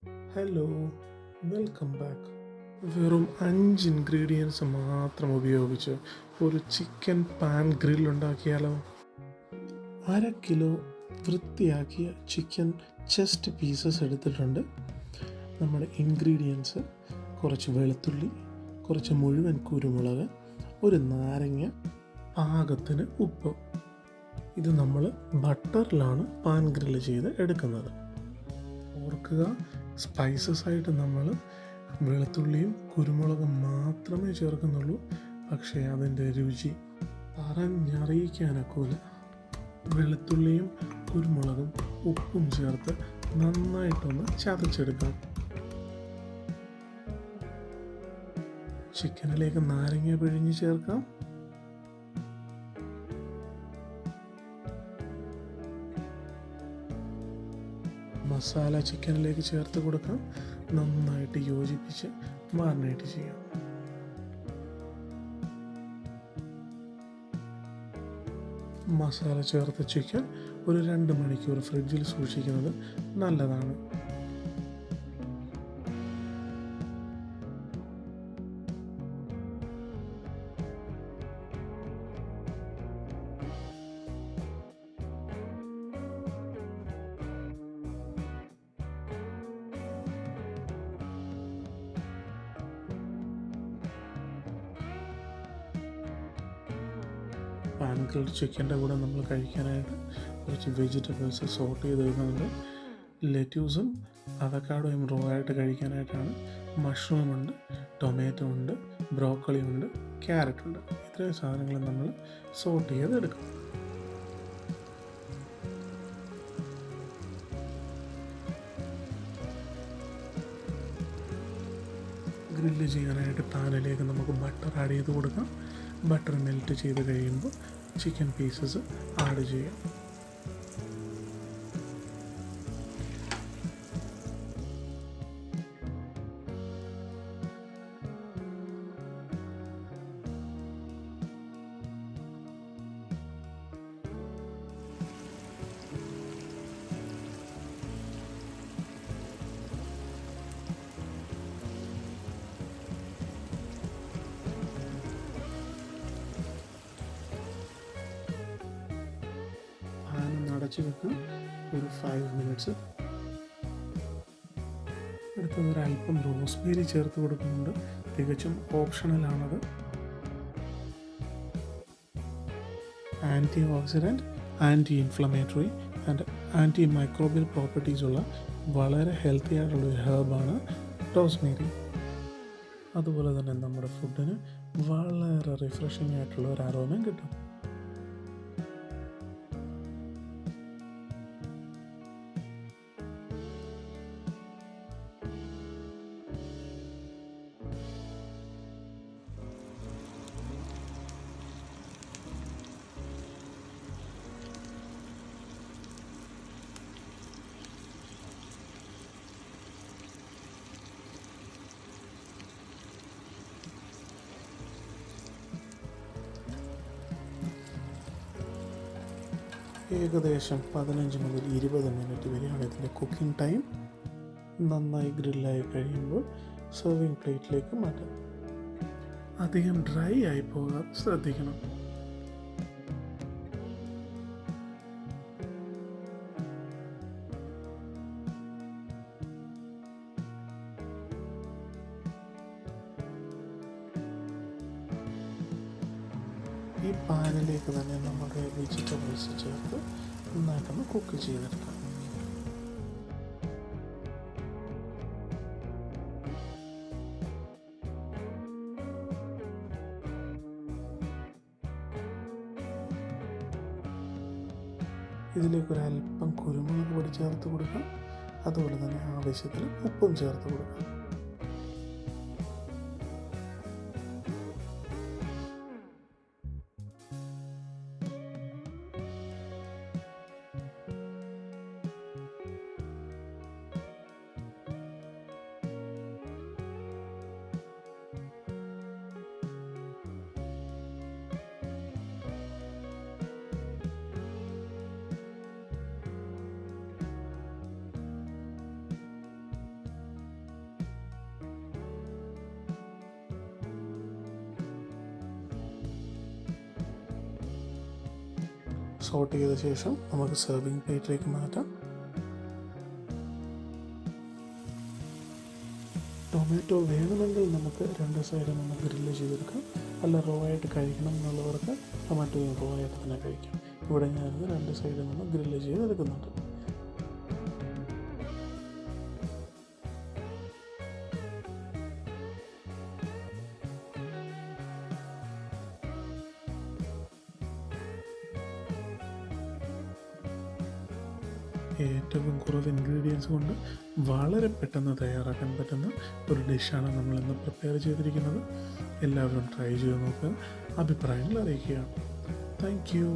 Hello, welcome back. വെറും 5 ingredients മാത്രം ഉപയോഗിച്ച് ഒരു ചിക്കൻ പാൻ ഗ്രിൽ ഉണ്ടാക്കിയാലോ? 1/2 കിലോ വൃത്തിയാക്കിയ ചിക്കൻ ചെസ്റ്റ് പീസസ് എടുത്തിട്ടുണ്ട്. നമ്മുടെ ഇൻഗ്രീഡിയൻസ്: കുറച്ച് വെളുത്തുള്ളി, കുറച്ച് മുഴുവൻ കുരുമുളക്, ഒരു നാരങ്ങ, പാകത്തിന് ഉപ്പ്. ഇത് നമ്മൾ ബട്ടറിലാണ് പാൻ ഗ്രില്ല് ചെയ്ത് എടുക്കുന്നത്. ഓർക്കുക, സ്പൈസസ് ആയിട്ട് നമ്മൾ വെളുത്തുള്ളിയും കുരുമുളകും മാത്രമേ ചേർക്കുന്നുള്ളൂ. പക്ഷേ അതിൻ്റെ രുചി പറഞ്ഞറിയിക്കാനൊക്കില്ല. വെളുത്തുള്ളിയും കുരുമുളകും ഉപ്പും ചേർത്ത് നന്നായിട്ടൊന്ന് ചതച്ചെടുക്കാം. ചിക്കനിലേക്ക് നാരങ്ങ പിഴിഞ്ഞ് ചേർക്കാം. മസാല ചിക്കനിലേക്ക് ചേർത്ത് കൊടുക്കാം. നന്നായിട്ട് യോജിപ്പിച്ച് മാറിനേറ്റ് ചെയ്യാം. മസാല ചേർത്ത ചിക്കൻ ഒരു 2 മണിക്കൂർ ഫ്രിഡ്ജിൽ സൂക്ഷിക്കുന്നത് നല്ലതാണ്. പാൻ ഗ്രിൽഡ് ചിക്കൻ്റെ കൂടെ നമ്മൾ കഴിക്കാനായിട്ട് കുറച്ച് വെജിറ്റബിൾസ് സോട്ട് ചെയ്ത് വെക്കുന്നുണ്ട്. ലെറ്റ്യൂസും അവക്കാഡോയും റോ ആയിട്ട് കഴിക്കാനായിട്ടാണ്. മഷ്റൂം ഉണ്ട്, ടൊമാറ്റോ ഉണ്ട്, ബ്രോക്കോളി ഉണ്ട്, ക്യാരറ്റ് ഉണ്ട്. ഇത്രയും സാധനങ്ങൾ നമ്മൾ സോട്ട് ചെയ്തെടുക്കും. ഗ്രില്ല് ചെയ്യാനായിട്ട് പാനിലേക്ക് നമുക്ക് ബട്ടർ ആഡ് ചെയ്ത് കൊടുക്കാം. ബട്ടർ മെൽറ്റ് ചെയ്ത് കഴിയുമ്പോൾ ചിക്കൻ പീസസ് ആഡ് ചെയ്യാം. അടച്ചു വെക്കാം ഒരു 5 മിനിറ്റ്സ്. അടുത്തത് ഒരല്പം റോസ്മേരി ചേർത്ത് കൊടുക്കുന്നുണ്ട്. തികച്ചും ഓപ്ഷണലാണത്. Antioxidant, anti inflammatory and antimicrobial properties ഉള്ള വളരെ ഹെൽത്തി ആയിട്ടുള്ളൊരു ഹെർബാണ് റോസ്മേരി. അതുപോലെ തന്നെ നമ്മുടെ ഫുഡിന് വളരെ റിഫ്രഷിംഗ് ആയിട്ടുള്ള ഒരു അരോമയും കിട്ടും. ഏകദേശം 15 മുതൽ 20 മിനിറ്റ് വരെയാണ് ഇതിൻ്റെ കുക്കിംഗ് ടൈം. നന്നായി ഗ്രില്ലായി കഴിയുമ്പോൾ സെർവിങ് പ്ലേറ്റിലേക്ക് മാറ്റാം. അധികം ഡ്രൈ ആയി പോകാൻ ശ്രദ്ധിക്കണം. ഈ പാനിലേക്ക് തന്നെ നമ്മുടെ വെജിറ്റബിൾസ് ചേർത്ത് നന്നായിട്ടൊന്ന് കുക്ക് ചെയ്തെടുക്കാം. ഇതിലേക്ക് ഒരല്പം കുരുമുളക് പൊടി ചേർത്ത് കൊടുക്കാം. അതുപോലെ തന്നെ ആവശ്യത്തിന് ഉപ്പും ചേർത്ത് കൊടുക്കാം. സോട്ട് ചെയ്ത ശേഷം നമുക്ക് സെർവിങ് പ്ലേറ്റിലേക്ക് മാറ്റാം. ടൊമാറ്റോ വേണമെങ്കിൽ നമുക്ക് രണ്ട് സൈഡും ഒന്ന് ഗ്രില്ല് ചെയ്തെടുക്കാം. അല്ല റോ ആയിട്ട് കഴിക്കണം എന്നുള്ളവർക്ക് ടൊമാറ്റോ റോ ആയിട്ട് തന്നെ കഴിക്കാം. ഇവിടെ ഞാനിത് രണ്ട് സൈഡിൽ നിന്ന് ഗ്രില്ല് ചെയ്തെടുക്കുന്നുണ്ട്. ഏറ്റവും കുറവ് ഇൻഗ്രീഡിയൻസ് കൊണ്ട് വളരെ പെട്ടെന്ന് തയ്യാറാക്കാൻ പറ്റുന്ന ഒരു ഡിഷാണ് നമ്മളിന്ന് പ്രിപ്പയർ ചെയ്തിരിക്കുന്നത്. എല്ലാവരും ട്രൈ ചെയ്ത് നോക്കുക, അഭിപ്രായങ്ങൾ അറിയിക്കുക. Thank you.